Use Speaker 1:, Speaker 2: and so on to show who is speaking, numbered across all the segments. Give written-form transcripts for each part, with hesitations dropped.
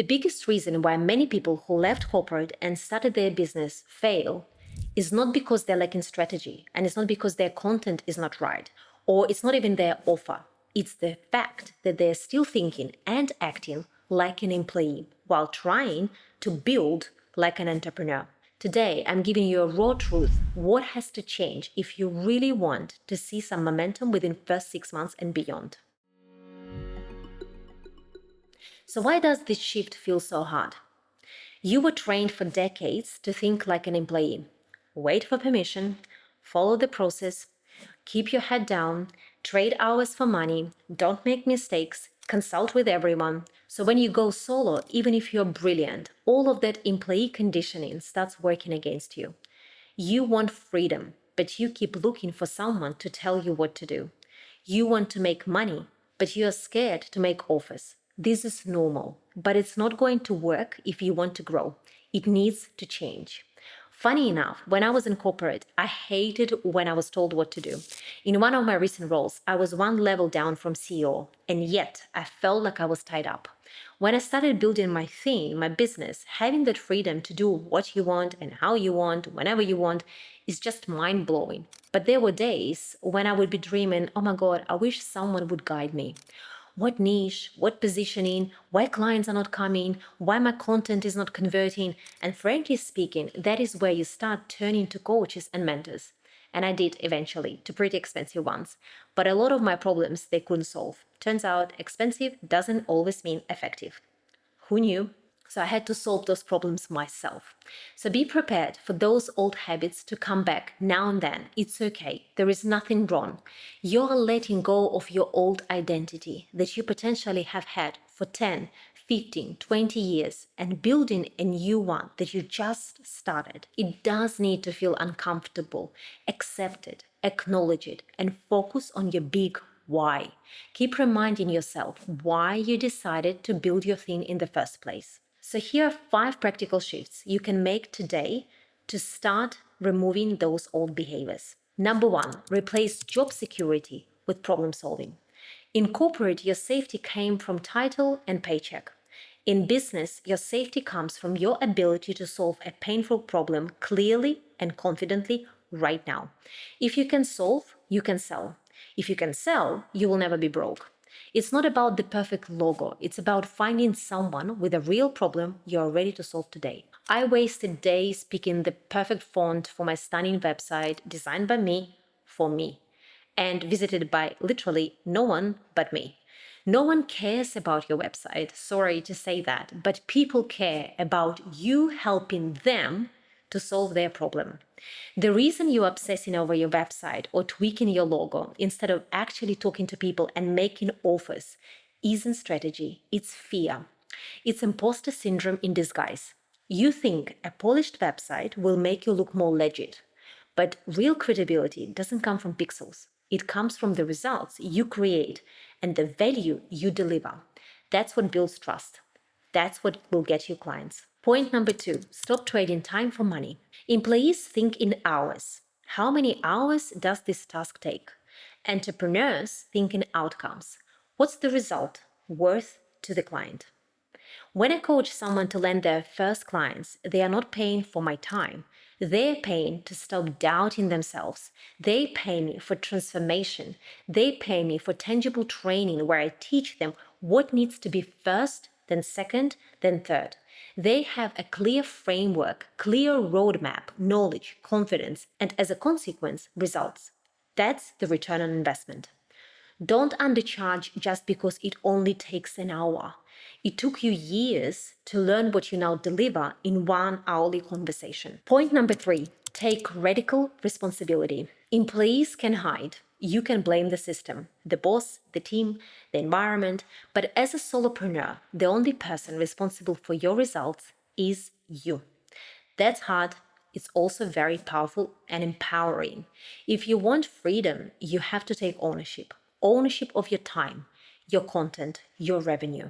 Speaker 1: The biggest reason why many people who left corporate and started their business fail is not because they're lacking strategy, and it's not because their content is not right, or it's not even their offer. It's the fact that they're still thinking and acting like an employee while trying to build like an entrepreneur. Today, I'm giving you a raw truth. What has to change if you really want to see some momentum within first 6 months and beyond? So why does this shift feel so hard? You were trained for decades to think like an employee. Wait for permission, follow the process, keep your head down, trade hours for money, don't make mistakes, consult with everyone. So when you go solo, even if you're brilliant, all of that employee conditioning starts working against you. You want freedom, but you keep looking for someone to tell you what to do. You want to make money, but you are scared to make offers. This is normal, but it's not going to work if you want to grow. It needs to change. Funny enough, when I was in corporate, I hated when I was told what to do. In one of my recent roles, I was one level down from CEO, and yet I felt like I was tied up. When I started building my thing, my business, having that freedom to do what you want and how you want, whenever you want, is just mind-blowing. But there were days when I would be dreaming, oh my God, I wish someone would guide me. What niche, what positioning, why clients are not coming, why my content is not converting. And frankly speaking, that is where you start turning to coaches and mentors. And I did eventually, to pretty expensive ones. But a lot of my problems they couldn't solve. Turns out expensive doesn't always mean effective. Who knew? So I had to solve those problems myself. So be prepared for those old habits to come back now and then. It's okay. There is nothing wrong. You're letting go of your old identity that you potentially have had for 10, 15, 20 years and building a new one that you just started. It does need to feel uncomfortable. Accept it, acknowledge it, and focus on your big why. Keep reminding yourself why you decided to build your thing in the first place. So here are 5 practical shifts you can make today to start removing those old behaviors. Number 1, replace job security with problem solving. In corporate, your safety came from title and paycheck. In business, your safety comes from your ability to solve a painful problem clearly and confidently right now. If you can solve, you can sell. If you can sell, you will never be broke. It's not about the perfect logo. It's about finding someone with a real problem you're ready to solve today. I wasted days picking the perfect font for my stunning website designed by me for me and visited by literally no one but me. No one cares about your website, sorry to say that, but people care about you helping them to solve their problem. The reason you're obsessing over your website or tweaking your logo instead of actually talking to people and making offers isn't strategy, it's fear. It's imposter syndrome in disguise. You think a polished website will make you look more legit, but real credibility doesn't come from pixels. It comes from the results you create and the value you deliver. That's what builds trust. That's what will get you clients. Point number 2, stop trading time for money. Employees think in hours. How many hours does this task take? Entrepreneurs think in outcomes. What's the result worth to the client? When I coach someone to land their first clients, they are not paying for my time. They're paying to stop doubting themselves. They pay me for transformation. They pay me for tangible training where I teach them what needs to be first, then second, then third. They have a clear framework, clear roadmap, knowledge, confidence, and as a consequence, results. That's the return on investment. Don't undercharge just because it only takes an hour. It took you years to learn what you now deliver in one hourly conversation. Point number 3, take radical responsibility. Employees can hide. You can blame the system, the boss, the team, the environment. But as a solopreneur, the only person responsible for your results is you. That's hard. It's also very powerful and empowering. If you want freedom, you have to take ownership. Ownership of your time, your content, your revenue.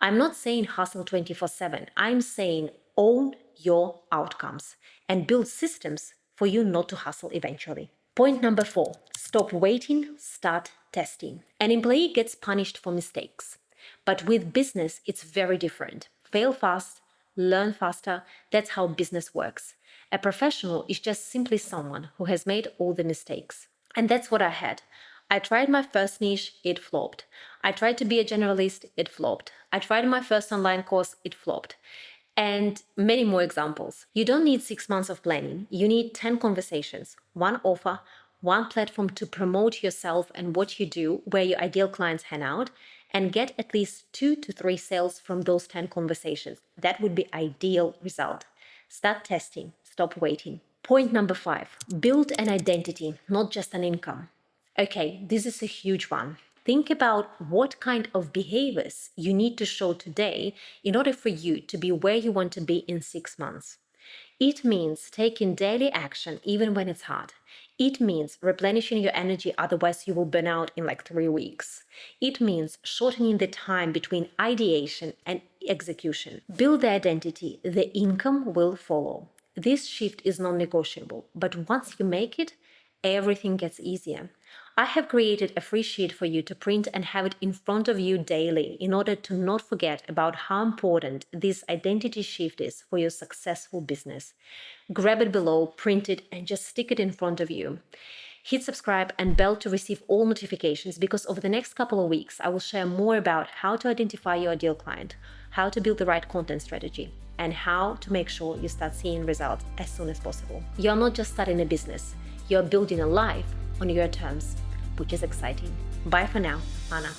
Speaker 1: I'm not saying hustle 24/7. I'm saying own your outcomes and build systems for you not to hustle eventually. Point number 4, stop waiting, start testing. An employee gets punished for mistakes. But with business, it's very different. Fail fast, learn faster. That's how business works. A professional is just simply someone who has made all the mistakes. And that's what I had. I tried my first niche, it flopped. I tried to be a generalist, it flopped. I tried my first online course, it flopped. And many more examples. You don't need 6 months of planning. You need 10 conversations, one offer, one platform to promote yourself and what you do, where your ideal clients hang out, and get at least 2 to 3 sales from those 10 conversations. That would be ideal result. Start testing, stop waiting. Point number 5, build an identity, not just an income. Okay, this is a huge one. Think about what kind of behaviors you need to show today in order for you to be where you want to be in 6 months. It means taking daily action even when it's hard. It means replenishing your energy, otherwise you will burn out in like 3 weeks. It means shortening the time between ideation and execution. Build the identity, the income will follow. This shift is non-negotiable, but once you make it, everything gets easier. I have created a free sheet for you to print and have it in front of you daily in order to not forget about how important this identity shift is for your successful business. Grab it below, print it, and just stick it in front of you. Hit subscribe and bell to receive all notifications, because over the next couple of weeks, I will share more about how to identify your ideal client, how to build the right content strategy, and how to make sure you start seeing results as soon as possible. You're not just starting a business, you're building a life on your terms, which is exciting. Bye for now, Anna.